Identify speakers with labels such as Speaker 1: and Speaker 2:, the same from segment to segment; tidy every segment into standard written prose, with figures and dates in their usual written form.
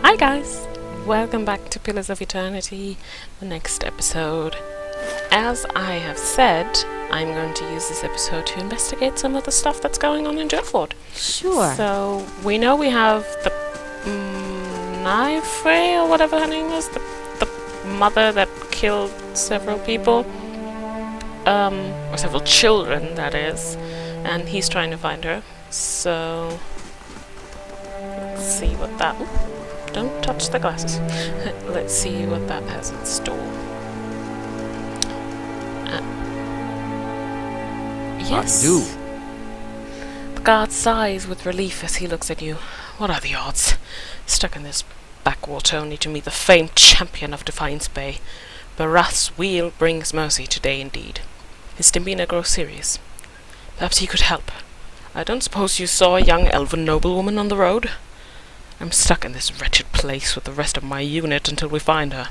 Speaker 1: Hi guys! Welcome back to Pillars of Eternity, the next episode. As I have said, I'm going to use this episode to investigate some of the stuff that's going on in Dreadfort.
Speaker 2: Sure.
Speaker 1: So, we know we have the Nyfre, or whatever her name is, the mother that killed several people, or several children, that is, and he's trying to find her. So, let's see what that... Don't touch the glasses. Let's see what that has in store. Yes.
Speaker 3: Do.
Speaker 1: The guard sighs with relief as he looks at you. What are the odds? Stuck in this backwater only to meet the famed champion of Defiance Bay. Barath's wheel brings mercy today indeed. His demeanor grows serious. Perhaps he could help. I don't suppose you saw a young elven noblewoman on the road? I'm stuck in this wretched place with the rest of my unit until we find her.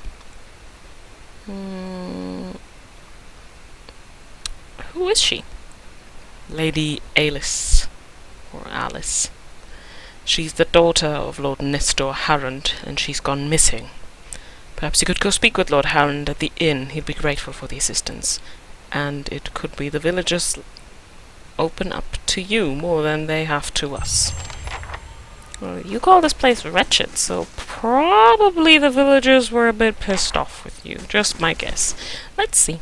Speaker 1: Who is she? Lady Alice. Or Alice. She's the daughter of Lord Nestor Harrond, and she's gone missing. Perhaps you could go speak with Lord Harrond at the inn. He'd be grateful for the assistance. And it could be the villagers open up to you more than they have to us. Well, you call this place wretched, so probably the villagers were a bit pissed off with you. Just my guess. Let's see.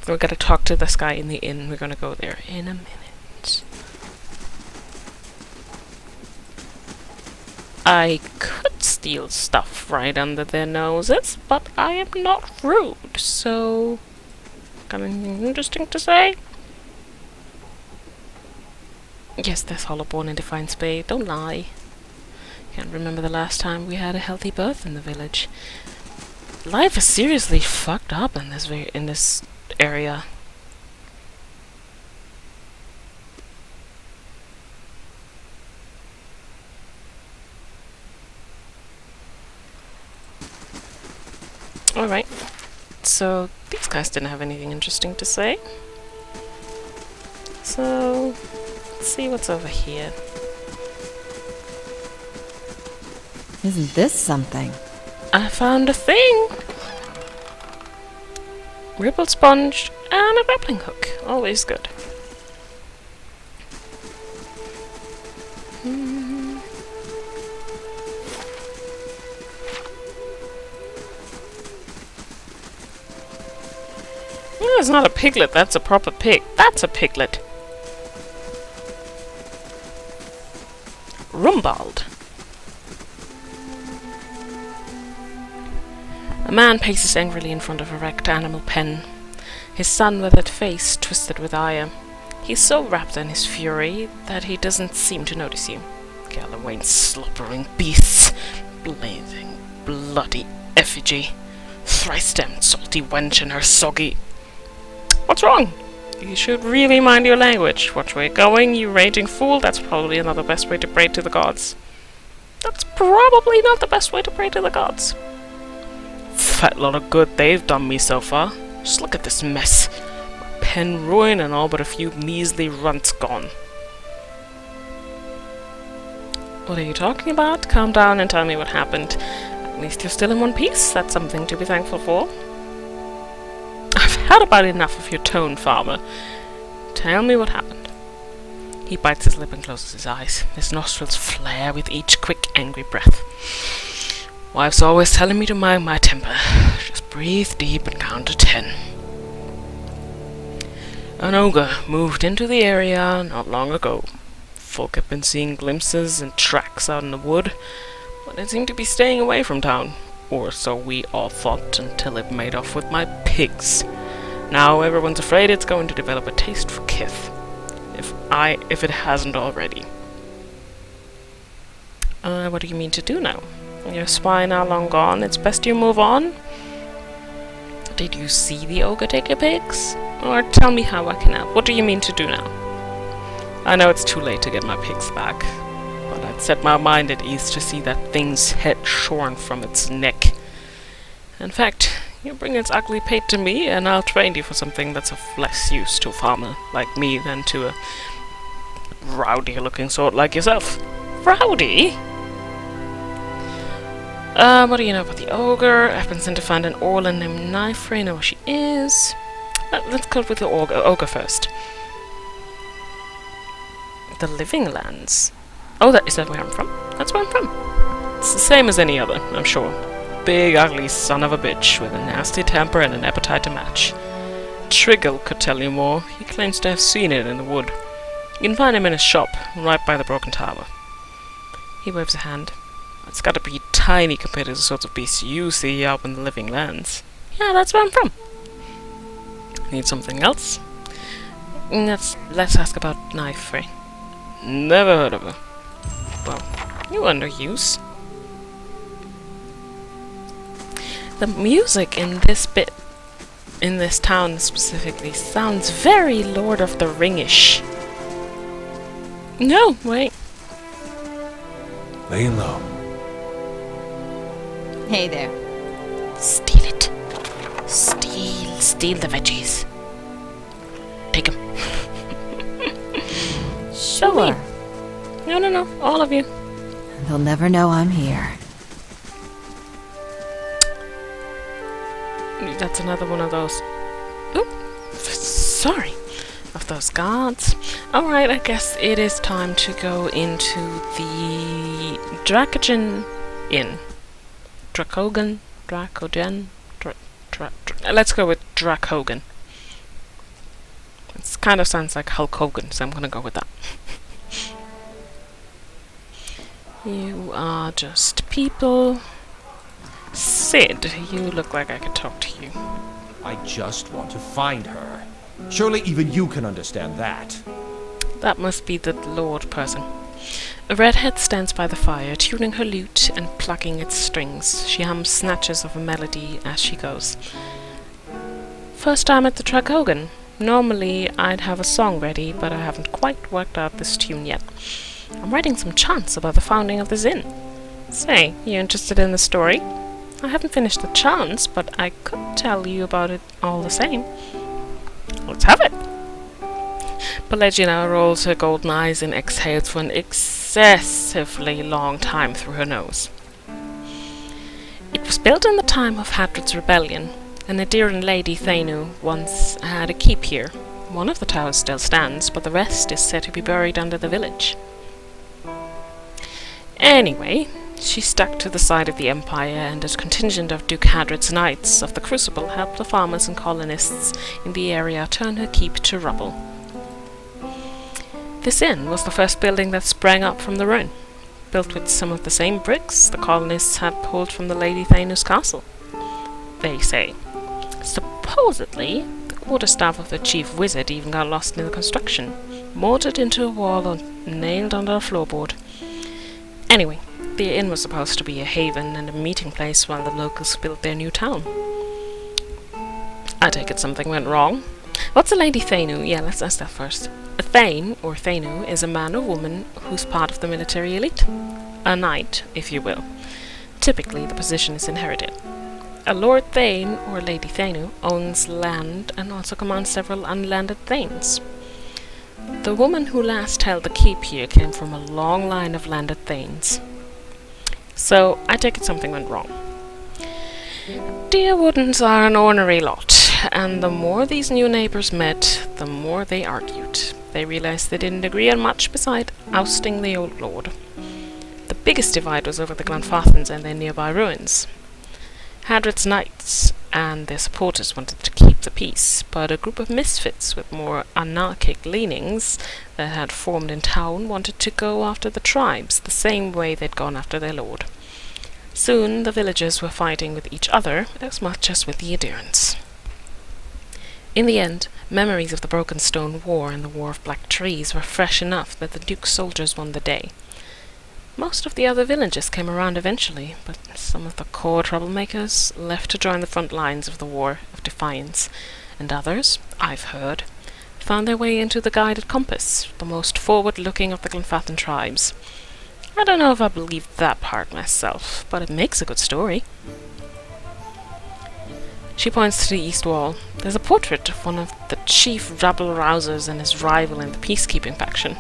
Speaker 1: We're gonna talk to this guy in the inn. We're gonna go there in a minute. I could steal stuff right under their noses, but I am not rude, so... Got anything interesting to say? Yes, there's Hollowborn in Defiance Bay. Don't lie. Can't remember the last time we had a healthy birth in the village. Life is seriously fucked up in this area. Alright. So, these guys didn't have anything interesting to say. So... let's see what's over here.
Speaker 2: Isn't this something?
Speaker 1: I found a thing! Rippled sponge and a grappling hook. Always good. It's not a piglet, that's a proper pig. That's a piglet. Rumbald. A man paces angrily in front of a wrecked animal pen, his sun-weathered face twisted with ire. He's so wrapped in his fury that he doesn't seem to notice you. Galloway's slobbering beasts, blazing, bloody effigy, thrice-stemmed salty wench and her soggy... What's wrong? You should really mind your language. Watch where you're going, you raging fool. That's probably not the best way to pray to the gods. That's probably not the best way to pray to the gods. Fat lot of good they've done me so far. Just look at this mess. My pen ruined and all but a few measly runts gone. What are you talking about? Calm down and tell me what happened. At least you're still in one piece. That's something to be thankful for. I've had about enough of your tone, farmer. Tell me what happened. He bites his lip and closes his eyes. His nostrils flare with each quick, angry breath. Wife's always telling me to mind my temper. Just breathe deep and count to 10. An ogre moved into the area not long ago. Folk have been seeing glimpses and tracks out in the wood, but it seemed to be staying away from town. Or so we all thought until it made off with my pigs. Now everyone's afraid it's going to develop a taste for kith. If it hasn't already. What do you mean to do now? Your swine are long gone. It's best you move on. Did you see the ogre take your pigs? Or tell me how I can help. What do you mean to do now? I know it's too late to get my pigs back, but I'd set my mind at ease to see that thing's head shorn from its neck. In fact, you bring its ugly pate to me, and I'll train you for something that's of less use to a farmer like me than to a rowdy-looking sort like yourself. Rowdy? What do you know about the ogre? I've been sent to find an Orlan named Nyfre. Know where she is. Let's go with the ogre first. The Living Lands. Oh, is that where I'm from? That's where I'm from. It's the same as any other, I'm sure. Big, ugly son of a bitch with a nasty temper and an appetite to match. Triggle could tell you more. He claims to have seen it in the wood. You can find him in his shop, right by the broken tower. He waves a hand. It's got to be tiny compared to the sorts of beasts you see out in the Living Lands. Yeah, that's where I'm from. Need something else? Let's ask about Nyfre. Never heard of her. Well, you're under use. The music in this town specifically, sounds very Lord of the Ring-ish. No, wait.
Speaker 3: Laying low.
Speaker 2: Hey there.
Speaker 1: Steal it. Steal the veggies. Take 'em.
Speaker 2: Sure.
Speaker 1: No, all of you.
Speaker 2: They'll never know I'm here.
Speaker 1: That's another one of those. Oop, sorry. Of those guards. Alright, I guess it is time to go into the Dracogen Inn. Dracogen? Let's go with Dracogen. It kind of sounds like Hulk Hogan, so I'm gonna go with that. You are just people. Sid, you look like I could talk to you.
Speaker 3: I just want to find her. Surely even you can understand that.
Speaker 1: That must be the Lord person. A redhead stands by the fire, tuning her lute and plucking its strings. She hums snatches of a melody as she goes. First time at the Dracogen. Normally I'd have a song ready, but I haven't quite worked out this tune yet. I'm writing some chants about the founding of this inn. Say, you interested in the story? I haven't finished the chants, but I could tell you about it all the same. Let's have it! Pelagia rolls her golden eyes and exhales for an excessively long time through her nose. It was built in the time of Hadred's rebellion. An Adirian lady, Thainu, once had a keep here. One of the towers still stands, but the rest is said to be buried under the village. Anyway, she stuck to the side of the Empire, and a contingent of Duke Hadred's Knights of the Crucible helped the farmers and colonists in the area turn her keep to rubble. This inn was the first building that sprang up from the ruin, built with some of the same bricks the colonists had pulled from the Lady Thainu's castle. They say. Supposedly, the quarterstaff of the chief wizard even got lost in the construction, mortared into a wall or nailed under a floorboard. Anyway, the inn was supposed to be a haven and a meeting place while the locals built their new town. I take it something went wrong. What's a Lady Thainu? Yeah, let's ask that first. A Thane, or Thainu, is a man or woman who's part of the military elite. A knight, if you will. Typically, the position is inherited. A Lord Thane, or Lady Thainu, owns land and also commands several unlanded Thanes. The woman who last held the keep here came from a long line of landed Thanes. So, I take it something went wrong. Dear Woodens are an ornery lot, and the more these new neighbors met, the more they argued. They realized they didn't agree on much beside ousting the old lord. The biggest divide was over the Glenfathans and their nearby ruins. Hadred's knights and their supporters wanted to keep the peace, but a group of misfits with more anarchic leanings that had formed in town wanted to go after the tribes the same way they'd gone after their lord. Soon the villagers were fighting with each other as much as with the Adirians. In the end, memories of the Broken Stone War and the War of Black Trees were fresh enough that the Duke's soldiers won the day. Most of the other villages came around eventually, but some of the core troublemakers left to join the front lines of the War of Defiance, and others, I've heard, found their way into the Guided Compass, the most forward-looking of the Glenfathan tribes. I don't know if I believe that part myself, but it makes a good story. She points to the east wall. There's a portrait of one of the chief rabble-rousers and his rival in the peacekeeping faction.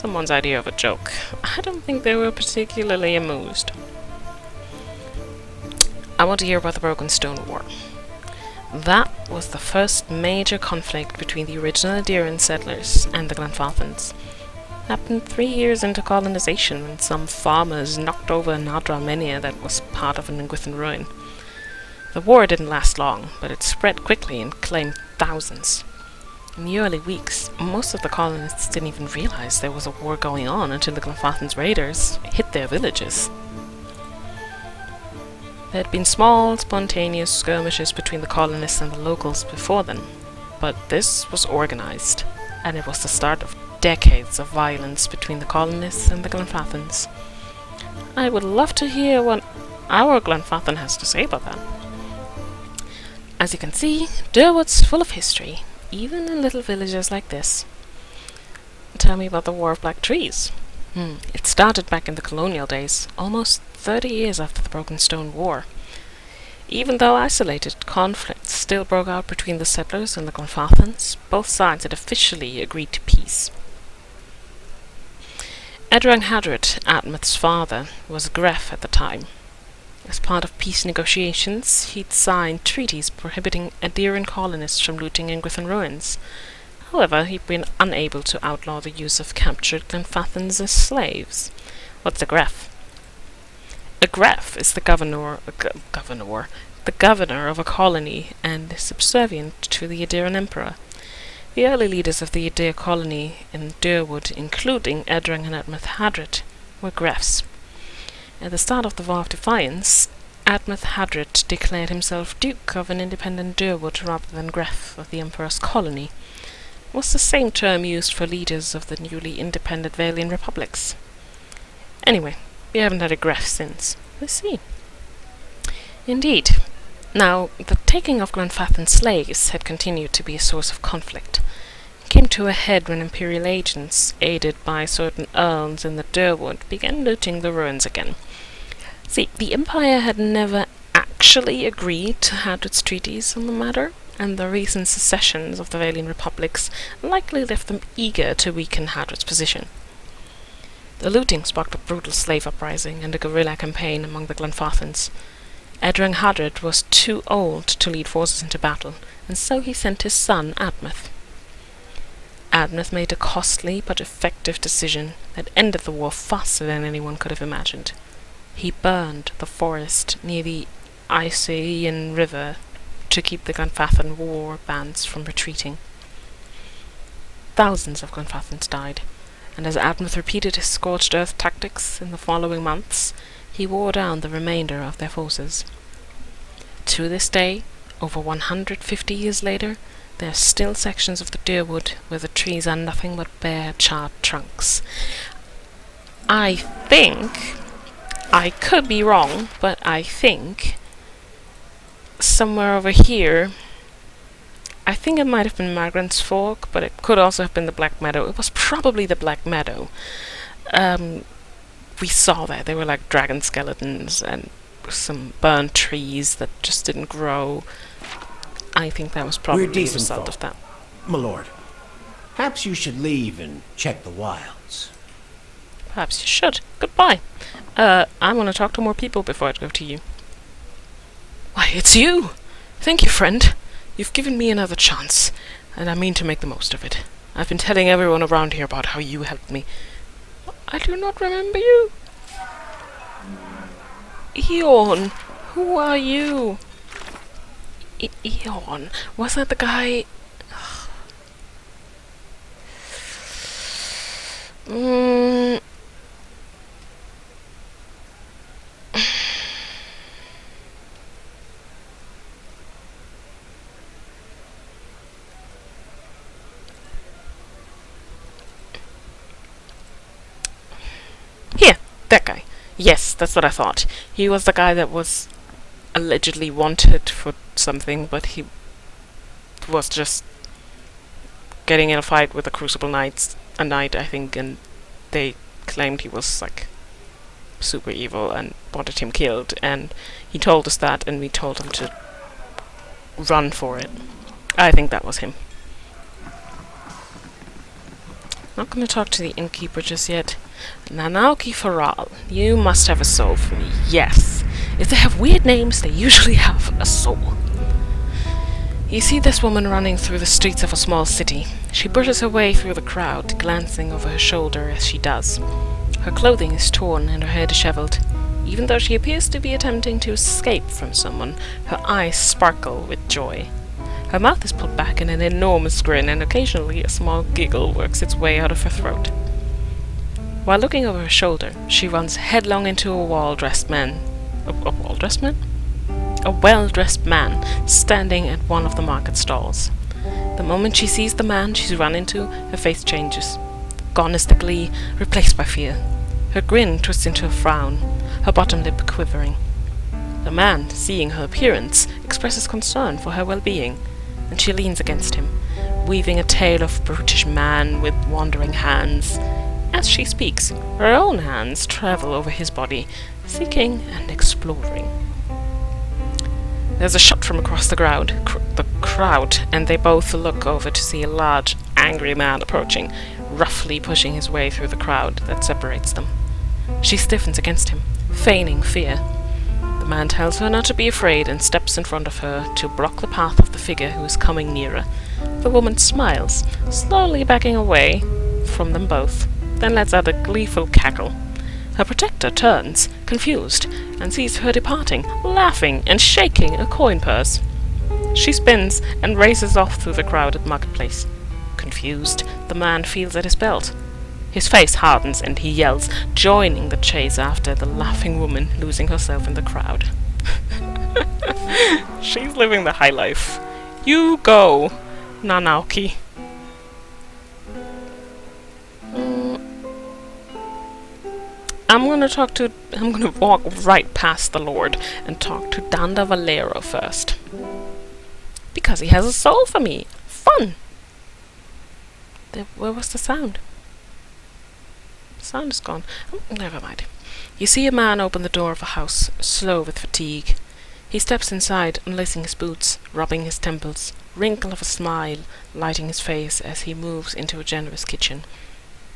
Speaker 1: someone's idea of a joke. I don't think they were particularly amused. I want to hear about the Broken Stone War. That was the first major conflict between the original Adirran settlers and the Glenfathans. It happened 3 years into colonization when some farmers knocked over an Adra that was part of an Nguithan ruin. The war didn't last long, but it spread quickly and claimed thousands. In the early weeks, most of the colonists didn't even realize there was a war going on until the Glenfathans raiders hit their villages. There had been small, spontaneous skirmishes between the colonists and the locals before then, but this was organized, and it was the start of decades of violence between the colonists and the Glenfathans. I would love to hear what our Glenfathan has to say about that. As you can see, Durwood's full of history, even in little villages like this. Tell me about the War of Black Trees. It started back in the colonial days, almost 30 years after the Broken Stone War. Even though isolated, conflicts still broke out between the settlers and the Glenfathans. Both sides had officially agreed to peace. Edrang Hadred, Admeth's father, was a Gref at the time. As part of peace negotiations, he'd signed treaties prohibiting Adirran colonists from looting Nguithan ruins. However, he'd been unable to outlaw the use of captured Glenfathans as slaves. What's a Gref? A Gref is the governor of a colony and is subservient to the Adirran emperor. The early leaders of the Adir colony in Durwood, including Edrang and Admeth Hadred, were Grefs. At the start of the War of Defiance, Admeth Hadred declared himself Duke of an independent Durwood rather than Gref of the Emperor's colony. It was the same term used for leaders of the newly independent Valian republics. Anyway, we haven't had a Gref since. Let's see. Indeed. Now, the taking of Glenfathan slaves had continued to be a source of conflict. It came to a head when Imperial agents, aided by certain earls in the Durwood, began looting the ruins again. See, the Empire had never actually agreed to Hadred's treaties on the matter, and the recent secessions of the Valian republics likely left them eager to weaken Hadred's position. The looting sparked a brutal slave uprising and a guerrilla campaign among the Glenfathans. Edrang Hadred was too old to lead forces into battle, and so he sent his son Admeth. Admeth made a costly but effective decision that ended the war faster than anyone could have imagined. He burned the forest near the Isaean River to keep the Glenfathan war bands from retreating. Thousands of Glenfathans died, and as Admeth repeated his scorched earth tactics in the following months, he wore down the remainder of their forces. To this day, over 150 years later, there are still sections of the Durwood where the trees are nothing but bare, charred trunks. I think, I could be wrong, but I think somewhere over here, I think it might have been Margaret's Fork, but it could also have been the Black Meadow. It was probably the Black Meadow. We saw that. They were like dragon skeletons and some burnt trees that just didn't grow. I think that was probably the result of that.
Speaker 4: My lord, perhaps you should leave and check the wilds.
Speaker 1: Perhaps you should. Goodbye. I want to talk to more people before I go to you. Why, it's you! Thank you, friend. You've given me another chance, and I mean to make the most of it. I've been telling everyone around here about how you helped me. I do not remember you. Eon, who are you? Eon, was that the guy? Here, that guy. Yes, that's what I thought. He was the guy that was allegedly wanted for something, but he was just getting in a fight with the Crucible Knights a knight, I think, and they claimed he was like super evil and wanted him killed, and he told us that, and we told him to run for it. I think that was him. Not going to talk to the innkeeper just yet. Nanauki Faral, you must have a soul for me. Yes. If they have weird names, they usually have a soul. You see this woman running through the streets of a small city. She pushes her way through the crowd, glancing over her shoulder as she does. Her clothing is torn and her hair disheveled. Even though she appears to be attempting to escape from someone, her eyes sparkle with joy. Her mouth is pulled back in an enormous grin, and occasionally a small giggle works its way out of her throat. While looking over her shoulder, she runs headlong into a well-dressed man. A well-dressed man standing at one of the market stalls. The moment she sees the man she's run into, her face changes. Gone is the glee, replaced by fear. Her grin twists into a frown, her bottom lip quivering. The man, seeing her appearance, expresses concern for her well-being, and she leans against him, weaving a tale of brutish man with wandering hands. As she speaks, her own hands travel over his body, seeking and exploring. There's a shot from across the crowd, and they both look over to see a large, angry man approaching, roughly pushing his way through the crowd that separates them. She stiffens against him, feigning fear. The man tells her not to be afraid and steps in front of her to block the path of the figure who is coming nearer. The woman smiles, slowly backing away from them both, then lets out a gleeful cackle. Her protector turns, confused, and sees her departing, laughing and shaking a coin purse. She spins and races off through the crowded marketplace. Confused, the man feels at his belt. His face hardens and he yells, joining the chase after the laughing woman losing herself in the crowd. She's living the high life. You go, Nanauki. I'm gonna walk right past the Lord and talk to Danda Valero first. Because he has a soul for me. Fun! Where was the sound? The sound is gone. Oh, never mind. You see a man open the door of a house, slow with fatigue. He steps inside, unlacing his boots, rubbing his temples, wrinkle of a smile lighting his face as he moves into a generous kitchen.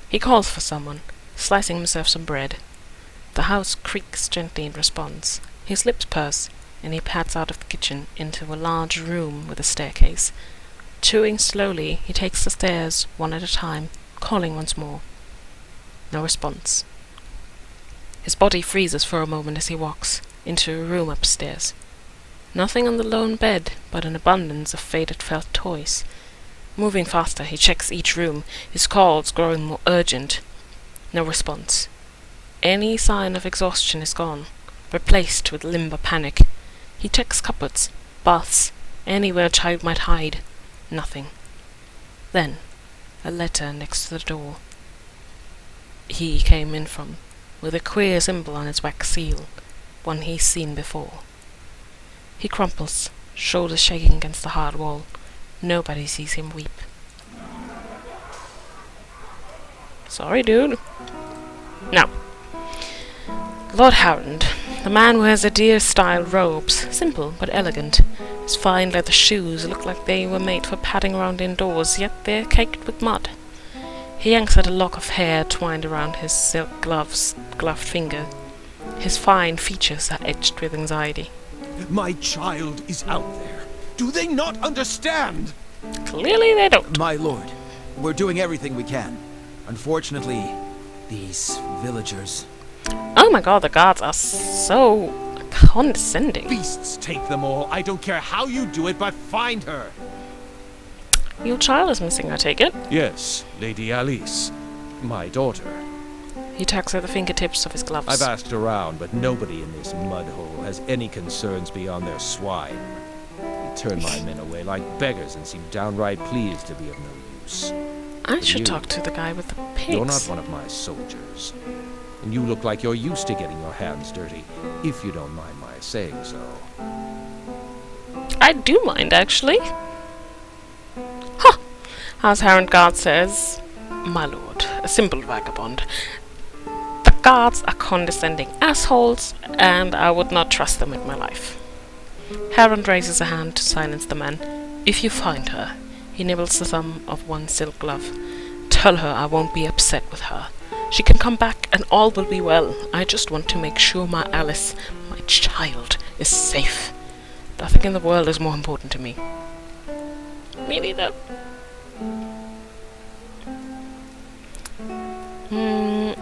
Speaker 1: He calls for someone, slicing himself some bread. The house creaks gently in response. His lips purse, and he pads out of the kitchen into a large room with a staircase. Chewing slowly, he takes the stairs one at a time, calling once more. No response. His body freezes for a moment as he walks into a room upstairs. Nothing on the lone bed, but an abundance of faded felt toys. Moving faster, he checks each room, his calls growing more urgent. No response. Any sign of exhaustion is gone, replaced with limber panic. He checks cupboards, baths, anywhere a child might hide. Nothing. Then, a letter next to the door he came in from, with a queer symbol on its wax seal, one he's seen before. He crumples, shoulders shaking against the hard wall. Nobody sees him weep. Sorry, dude. Now, Lord Harrond. The man wears a deer-style robes, simple but elegant. His fine leather shoes look like they were made for padding around indoors, yet they're caked with mud. He yanks at a lock of hair twined around his silk gloved finger. His fine features are etched with anxiety.
Speaker 3: My child is out there. Do they not understand?
Speaker 1: Clearly they don't.
Speaker 5: My lord, we're doing everything we can. Unfortunately, these villagers...
Speaker 1: Oh my god, the guards are so condescending.
Speaker 3: Beasts take them all. I don't care how you do it, but find her.
Speaker 1: Your child is missing, I take it?
Speaker 3: Yes, Lady Alice. My daughter.
Speaker 1: He tucks at the fingertips of his gloves.
Speaker 3: I've asked around, but nobody in this mud hole has any concerns beyond their swine. They turn my men away like beggars and seem downright pleased to be of no use.
Speaker 1: I should talk to the guy with the pigs.
Speaker 3: You're not one of my soldiers. And you look like you're used to getting your hands dirty, if you don't mind my saying so.
Speaker 1: I do mind, actually. Huh! As Harrond Guard says, my lord, a simple vagabond. The guards are condescending assholes, and I would not trust them with my life. Harrond raises a hand to silence the man. If you find her, he nibbles the thumb of one silk glove. tell her I won't be upset with her. She can come back and all will be well. I just want to make sure my Alice, my child, is safe. Nothing in the world is more important to me. Me neither.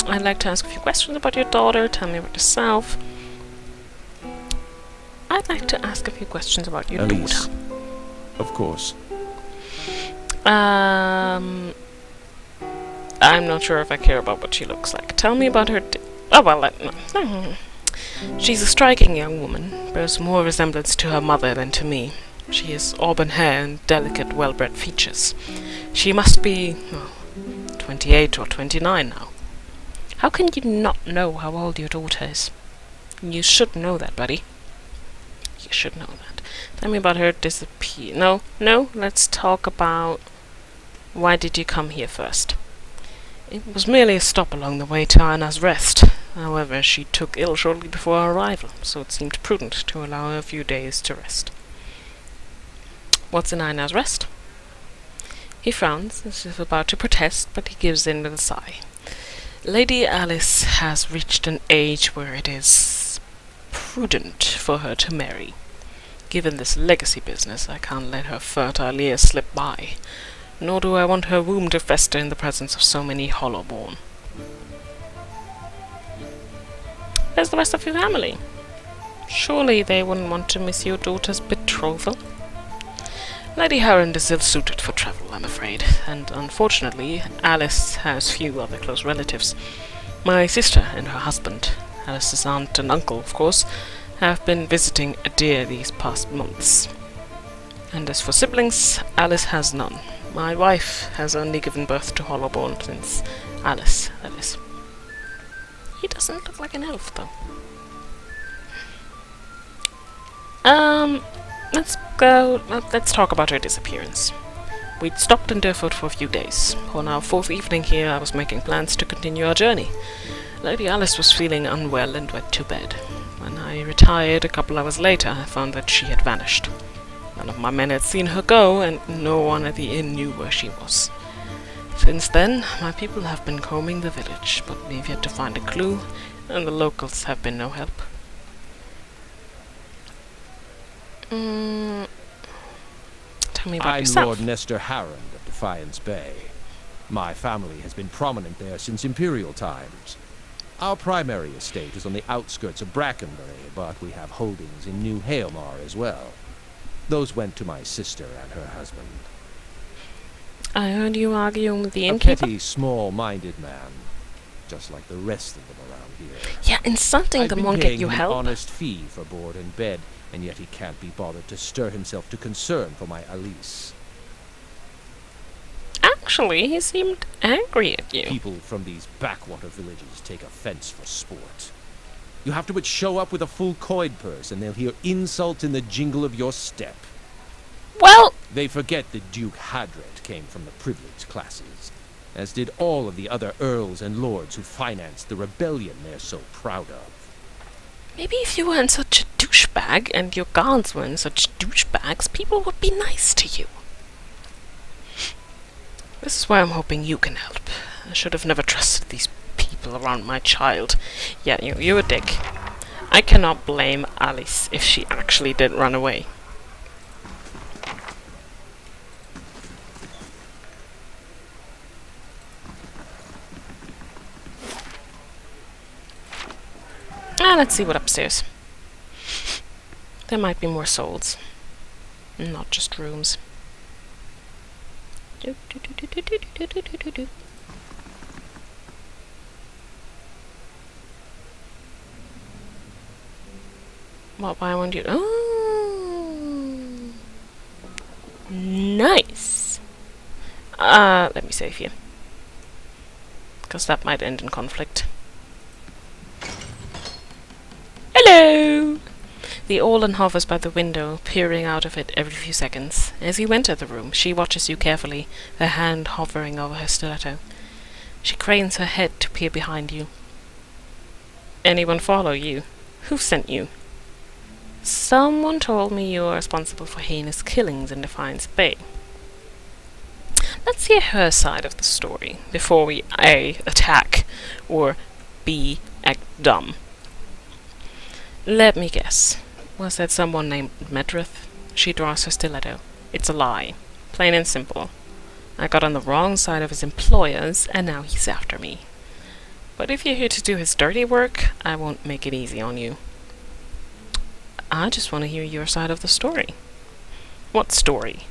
Speaker 1: I'd like to ask a few questions about your daughter. Tell me about yourself. I'd like to ask a few questions about your
Speaker 3: Elise.
Speaker 1: daughter.
Speaker 3: Of course.
Speaker 1: I'm not sure if I care about what she looks like. Tell me about her. Oh well, no. She's a striking young woman. Bears more resemblance to her mother than to me. She has auburn hair and delicate, well-bred features. She must be 28 or 29 now. How can you not know how old your daughter is? You should know that, buddy. You should know that. Tell me about her disappear. No, let's talk about... Why did you come here first? It was merely a stop along the way to Anna's rest. However, she took ill shortly before our arrival, so it seemed prudent to allow her a few days to rest. What's in Anna's rest? He frowns, as if about to protest, but he gives in with a sigh. Lady Alice has reached an age where it is prudent for her to marry. Given this legacy business, I can't let her fertile years slip by, nor do I want her womb to fester in the presence of so many hollowborn. Where's the rest of your family? Surely they wouldn't want to miss your daughter's betrothal? Lady Harrand is ill-suited for travel, I'm afraid, and unfortunately Alice has few other close relatives. My sister and her husband, Alice's aunt and uncle, of course, have been visiting Adir these past months. And as for siblings, Alice has none. My wife has only given birth to Hollowborn since Alice, that is. He doesn't look like an elf, though. Let's talk about her disappearance. We'd stopped in Durford for a few days. On our fourth evening here, I was making plans to continue our journey. Lady Alice was feeling unwell and went to bed. When I retired a couple hours later, I found that she had vanished. None of my men had seen her go, and no one at the inn knew where she was. Since then, my people have been combing the village, but we've yet to find a clue, and the locals have been no help. Tell me about
Speaker 3: I'm
Speaker 1: yourself.
Speaker 3: Lord Nestor Harrand of Defiance Bay. My family has been prominent there since imperial times. Our primary estate is on the outskirts of Brackenbury, but we have holdings in New Halemar as well. Those went to my sister and her husband.
Speaker 1: I heard you arguing with the
Speaker 3: A
Speaker 1: innkeeper.
Speaker 3: petty, small-minded man, just like the rest of them around here.
Speaker 1: Yeah, insulting
Speaker 3: I've
Speaker 1: them
Speaker 3: been
Speaker 1: won't
Speaker 3: paying
Speaker 1: get you
Speaker 3: him an
Speaker 1: help.
Speaker 3: honest fee for board and bed, and yet he can't be bothered to stir himself to concern for my Alice.
Speaker 1: Actually, he seemed angry at you.
Speaker 3: People from these backwater villages take offense for sport. You have to but show up with a full coin purse, and they'll hear insults in the jingle of your step.
Speaker 1: Well,
Speaker 3: They forget that Duke Hadred came from the privileged classes, as did all of the other earls and lords who financed the rebellion they're so proud of.
Speaker 1: maybe if you weren't such a douchebag and your guards weren't such douchebags, people would be nice to you. This is why I'm hoping you can help. I should have never trusted these people around my child. Yeah, you're a dick. I cannot blame Alice if she actually did run away. Let's see what upstairs. There might be more souls. Not just rooms. Why won't you? Oh, nice. Let me save you, because that might end in conflict. Hello! The Orlan hovers by the window, peering out of it every few seconds. As you enter the room, she watches you carefully, her hand hovering over her stiletto. She cranes her head to peer behind you. Anyone follow you? Who sent you? Someone told me you are responsible for heinous killings in Defiance Bay. Let's hear her side of the story before we A. attack or B. act dumb. Let me guess. Was that someone named Medrith? She draws her stiletto. It's a lie. Plain and simple. I got on the wrong side of his employers, and now he's after me. But if you're here to do his dirty work, I won't make it easy on you. I just want to hear your side of the story. What story?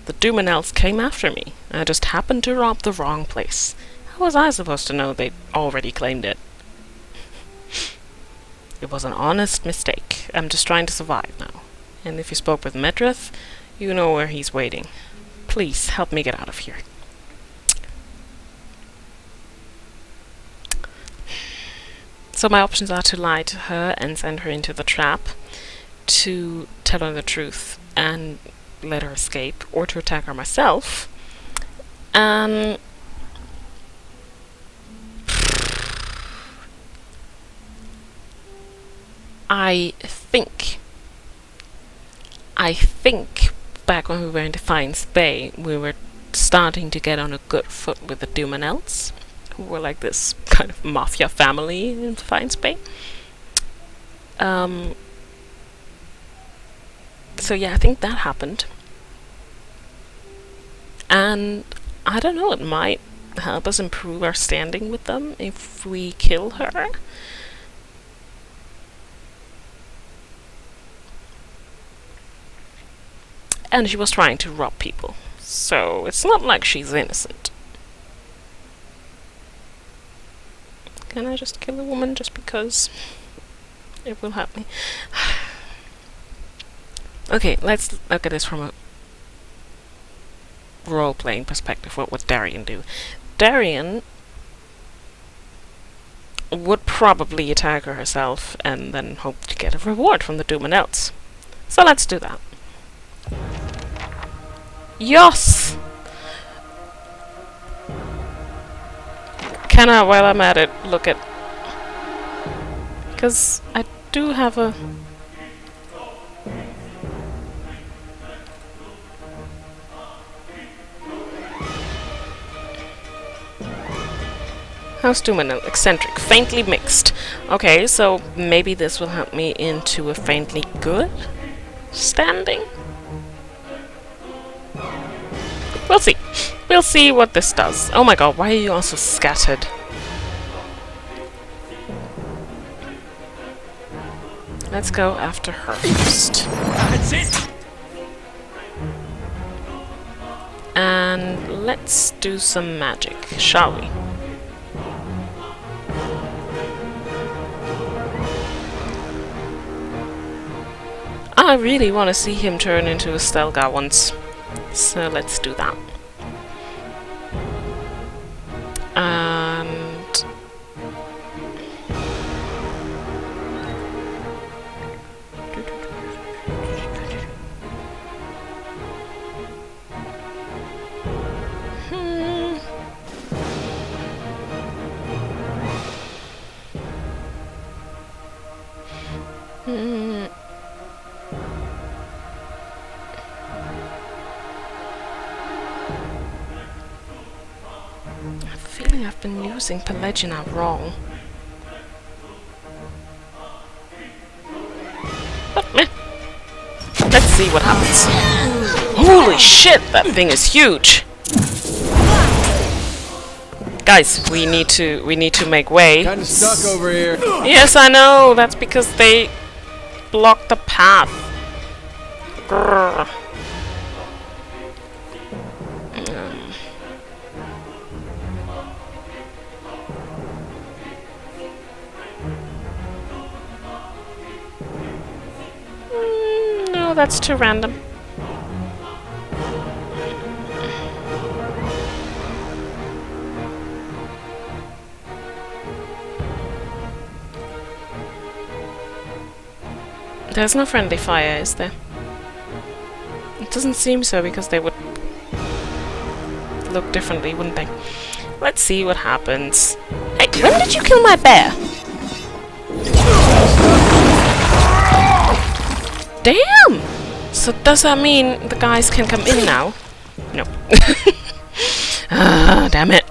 Speaker 1: The Dumanels came after me. I just happened to rob the wrong place. How was I supposed to know they'd already claimed it? It was an honest mistake. I'm just trying to survive now. And if you spoke with Medrith, you know where he's waiting. Please, help me get out of here. So my options are to lie to her and send her into the trap, to tell her the truth and let her escape, or to attack her myself. I think back when we were in Defiance Bay, we were starting to get on a good foot with the Dumanels, who were like this kind of mafia family in Defiance Bay. So yeah, I think that happened. And I don't know, it might help us improve our standing with them if we kill her. And she was trying to rob people, so it's not like she's innocent. Can I just kill a woman just because it will help me? Okay, let's look at this from a role-playing perspective. What would Darian do? Darian would probably attack her herself and then hope to get a reward from the Dumanels. So let's do that. Yes! Can I, while I'm at it, look at... Because I do have a... How's Dumanel? Eccentric. Faintly mixed. Okay, so maybe this will help me into a faintly good standing? We'll see. We'll see what this does. Oh my god, why are you all so scattered? Let's go after her first.
Speaker 5: That's it!
Speaker 1: And let's do some magic, shall we? I really want to see him turn into a Stelgar once. So let's do that. And... I've been using Pelagina wrong. But meh. Let's see what happens. Holy shit, that thing is huge! Guys, we need to make way.
Speaker 5: Kinda stuck over here.
Speaker 1: Yes, I know. That's because they blocked the path. Grrr. No, that's too random. There's no friendly fire, is there? It doesn't seem so, because they would look differently, wouldn't they? Let's see what happens. Hey, when did you kill my bear? Damn! So does that mean the guys can come in now? No. Ah, damn it.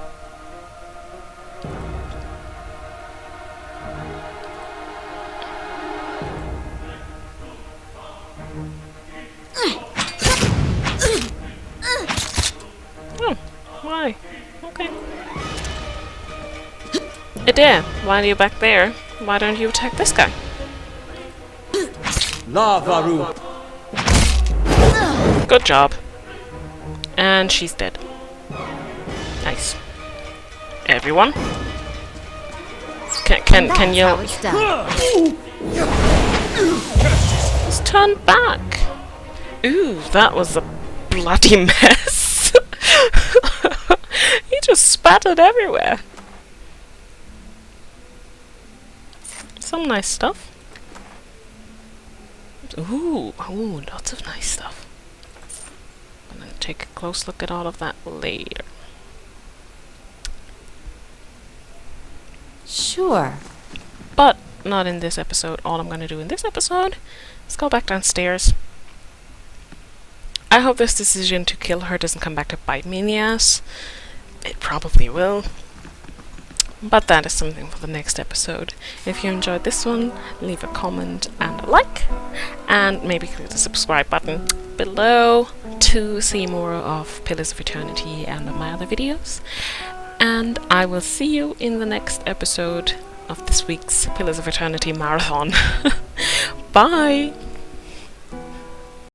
Speaker 1: Oh, why? Okay. Adair, why are you back there? Why don't you attack this guy?
Speaker 6: Lavaru.
Speaker 1: Good job. And she's dead. Nice. Everyone? Can
Speaker 2: That's
Speaker 1: you
Speaker 2: how it's done.
Speaker 1: just turn back? Ooh, that was a bloody mess. He just spattered everywhere. Some nice stuff. Ooh, lots of nice stuff. I'm gonna take a close look at all of that later.
Speaker 2: Sure.
Speaker 1: But not in this episode. All I'm gonna do in this episode is go back downstairs. I hope this decision to kill her doesn't come back to bite me in the ass. It probably will. But that is something for the next episode. If you enjoyed this one, leave a comment and a like. And maybe click the subscribe button below to see more of Pillars of Eternity and my other videos. And I will see you in the next episode of this week's Pillars of Eternity marathon. Bye!